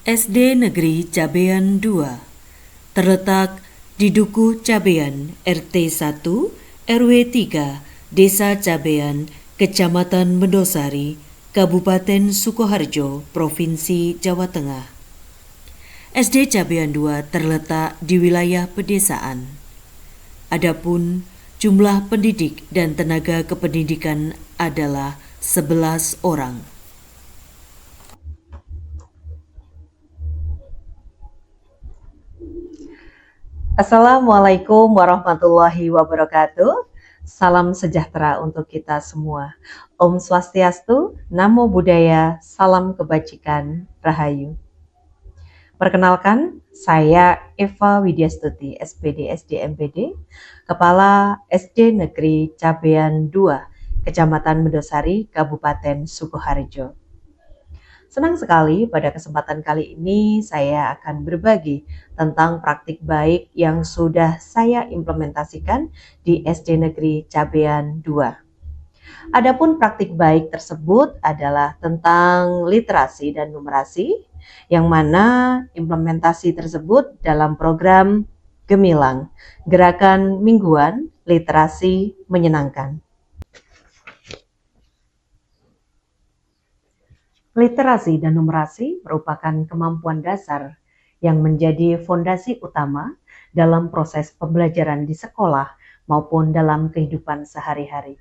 SD Negeri Cabean 2 terletak di Dukuh Cabean RT 1 RW 3 Desa Cabean, Kecamatan Mendosari, Kabupaten Sukoharjo, Provinsi Jawa Tengah. SD Cabean 2 terletak di wilayah pedesaan. Adapun jumlah pendidik dan tenaga kependidikan adalah 11 orang. Assalamualaikum warahmatullahi wabarakatuh. Salam sejahtera untuk kita semua. Om Swastiastu, Namo Buddhaya, Salam Kebajikan, Rahayu. Perkenalkan, saya Eva Widyastuti, SPD SD MPD, Kepala SD Negeri Cabean 2, Kecamatan Mendosari, Kabupaten Sukoharjo. Senang sekali pada kesempatan kali ini saya akan berbagi tentang praktik baik yang sudah saya implementasikan di SD Negeri Cabean 2. Adapun praktik baik tersebut adalah tentang literasi dan numerasi, yang mana implementasi tersebut dalam program Gemilang, Gerakan Mingguan Literasi Menyenangkan. Literasi dan numerasi merupakan kemampuan dasar yang menjadi fondasi utama dalam proses pembelajaran di sekolah maupun dalam kehidupan sehari-hari.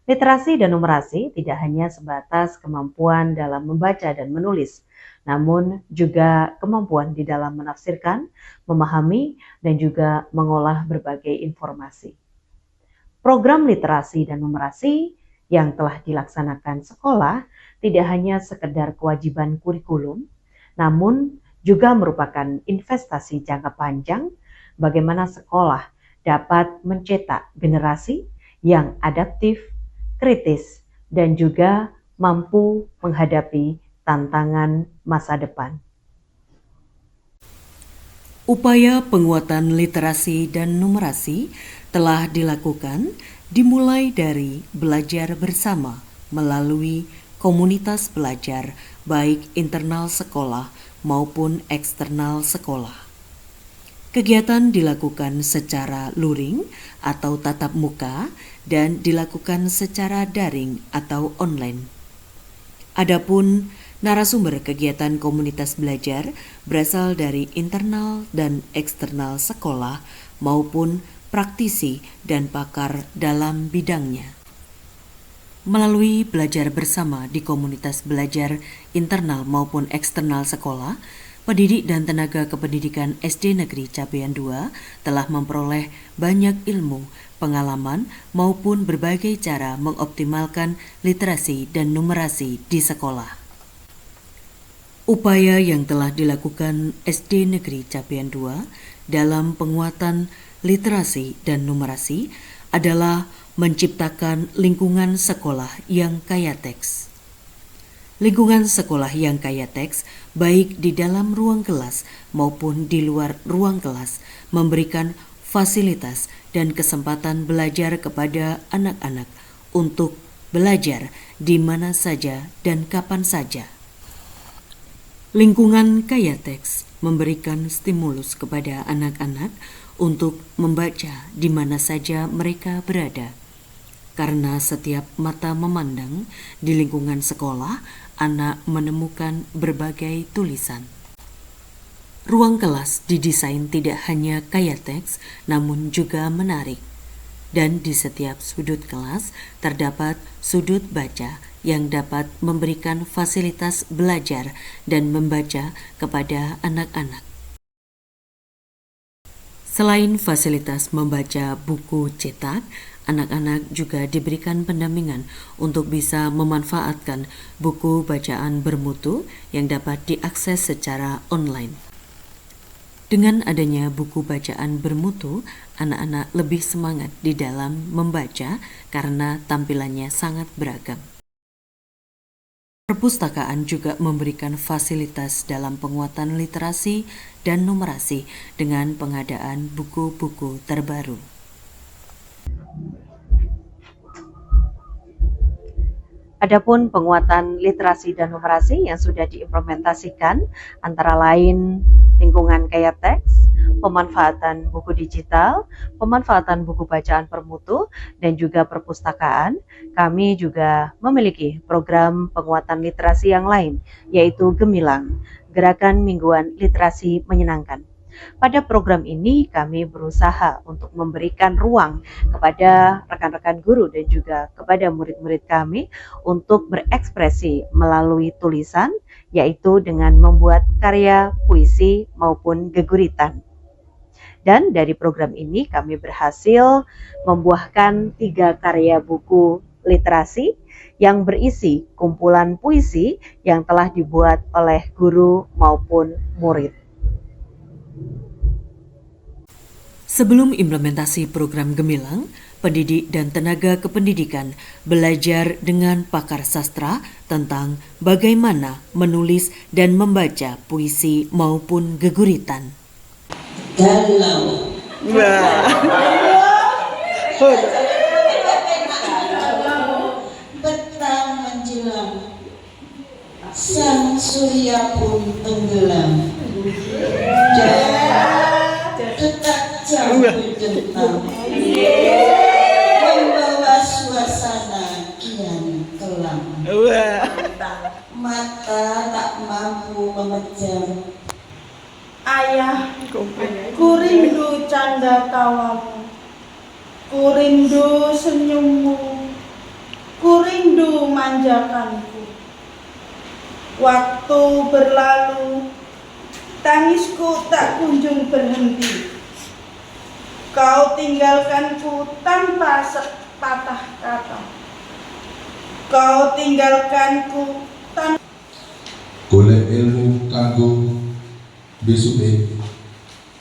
Literasi dan numerasi tidak hanya sebatas kemampuan dalam membaca dan menulis, namun juga kemampuan di dalam menafsirkan, memahami, dan juga mengolah berbagai informasi. Program literasi dan numerasi yang telah dilaksanakan sekolah tidak hanya sekedar kewajiban kurikulum, namun juga merupakan investasi jangka panjang bagaimana sekolah dapat mencetak generasi yang adaptif, kritis, dan juga mampu menghadapi tantangan masa depan. Upaya penguatan literasi dan numerasi telah dilakukan dimulai dari belajar bersama melalui komunitas belajar baik internal sekolah maupun eksternal sekolah. Kegiatan dilakukan secara luring atau tatap muka dan dilakukan secara daring atau online. Adapun narasumber kegiatan komunitas belajar berasal dari internal dan eksternal sekolah maupun praktisi dan pakar dalam bidangnya. Melalui belajar bersama di komunitas belajar internal maupun eksternal sekolah, pendidik dan tenaga kependidikan SD Negeri Cabean 2 telah memperoleh banyak ilmu, pengalaman, maupun berbagai cara mengoptimalkan literasi dan numerasi di sekolah. Upaya yang telah dilakukan SD Negeri Cabean 2 dalam penguatan literasi dan numerasi adalah menciptakan lingkungan sekolah yang kaya teks. Lingkungan sekolah yang kaya teks, baik di dalam ruang kelas maupun di luar ruang kelas, memberikan fasilitas dan kesempatan belajar kepada anak-anak untuk belajar di mana saja dan kapan saja. Lingkungan kaya teks memberikan stimulus kepada anak-anak untuk membaca di mana saja mereka berada. Karena setiap mata memandang di lingkungan sekolah, anak menemukan berbagai tulisan. Ruang kelas didesain tidak hanya kaya teks, namun juga menarik. Dan di setiap sudut kelas terdapat sudut baca yang dapat memberikan fasilitas belajar dan membaca kepada anak-anak. Selain fasilitas membaca buku cetak, anak-anak juga diberikan pendampingan untuk bisa memanfaatkan buku bacaan bermutu yang dapat diakses secara online. Dengan adanya buku bacaan bermutu, anak-anak lebih semangat di dalam membaca karena tampilannya sangat beragam. Perpustakaan juga memberikan fasilitas dalam penguatan literasi dan numerasi dengan pengadaan buku-buku terbaru. Adapun penguatan literasi dan numerasi yang sudah diimplementasikan antara lain lingkungan kaya teks, pemanfaatan buku digital, pemanfaatan buku bacaan bermutu, dan juga perpustakaan. Kami juga memiliki program penguatan literasi yang lain, yaitu Gemilang, Gerakan Mingguan Literasi Menyenangkan. Pada program ini kami berusaha untuk memberikan ruang kepada rekan-rekan guru dan juga kepada murid-murid kami untuk berekspresi melalui tulisan, yaitu dengan membuat karya puisi maupun geguritan. Dan dari program ini kami berhasil membuahkan 3 karya buku literasi yang berisi kumpulan puisi yang telah dibuat oleh guru maupun murid. Sebelum implementasi program Gemilang, pendidik dan tenaga kependidikan belajar dengan pakar sastra tentang bagaimana menulis dan membaca puisi maupun geguritan. Galau. Petang menjelang, sang surya pun tenggelam. Detak jantung bentang, membawa suasana kian kelam. Mata tak mampu memejam. Ayah, ku rindu canda tawamu, ku rindu senyummu, ku rindu manjakanku. Waktu berlalu, tangisku tak kunjung berhenti. Kau tinggalkanku tanpa sepatah kata. Kau tinggalkanku tanpa golek ilmu kanggo besuke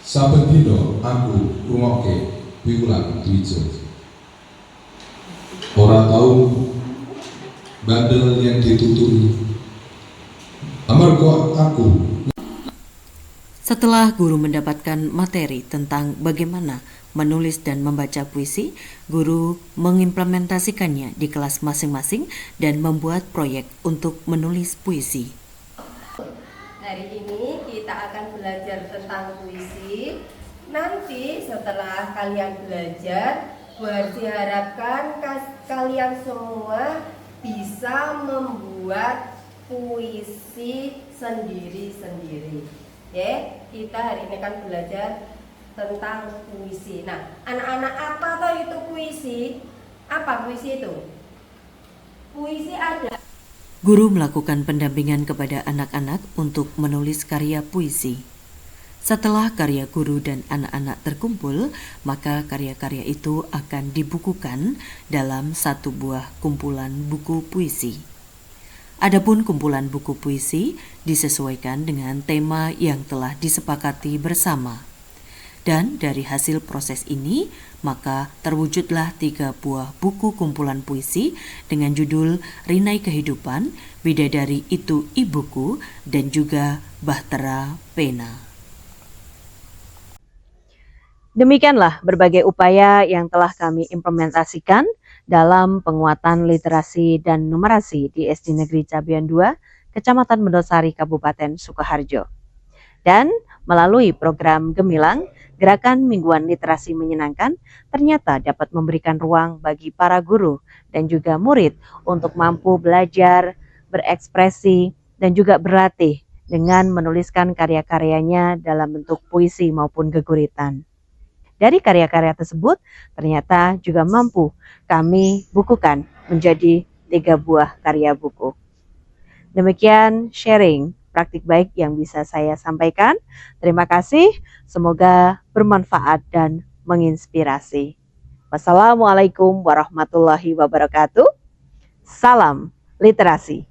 saben dina aku rungokke piwulan dwija. Ora tau bandel yang dituturi amarga aku. Setelah guru mendapatkan materi tentang bagaimana menulis dan membaca puisi, guru mengimplementasikannya di kelas masing-masing dan membuat proyek untuk menulis puisi. Hari ini kita akan belajar tentang puisi. Nanti setelah kalian belajar, diharapkan kalian semua bisa membuat puisi sendiri-sendiri. Ya, kita hari ini akan belajar tentang puisi. Nah, anak-anak apa toh itu puisi? Apa puisi itu? Puisi ada. Guru melakukan pendampingan kepada anak-anak untuk menulis karya puisi. Setelah karya guru dan anak-anak terkumpul, maka karya-karya itu akan dibukukan dalam satu buah kumpulan buku puisi. Adapun kumpulan buku puisi disesuaikan dengan tema yang telah disepakati bersama. Dan dari hasil proses ini, maka terwujudlah 3 buah buku kumpulan puisi dengan judul Rinai Kehidupan, Bidadari Itu Ibuku, dan juga Bahtera Pena. Demikianlah berbagai upaya yang telah kami implementasikan dalam penguatan literasi dan numerasi di SD Negeri Cabean 2, Kecamatan Mendosari, Kabupaten Sukoharjo. Dan melalui program Gemilang, Gerakan Mingguan Literasi Menyenangkan, ternyata dapat memberikan ruang bagi para guru dan juga murid untuk mampu belajar, berekspresi, dan juga berlatih dengan menuliskan karya-karyanya dalam bentuk puisi maupun geguritan. Dari karya-karya tersebut, ternyata juga mampu kami bukukan menjadi 3 buah karya buku. Demikian sharing praktik baik yang bisa saya sampaikan. Terima kasih, semoga bermanfaat dan menginspirasi. Wassalamualaikum warahmatullahi wabarakatuh. Salam literasi.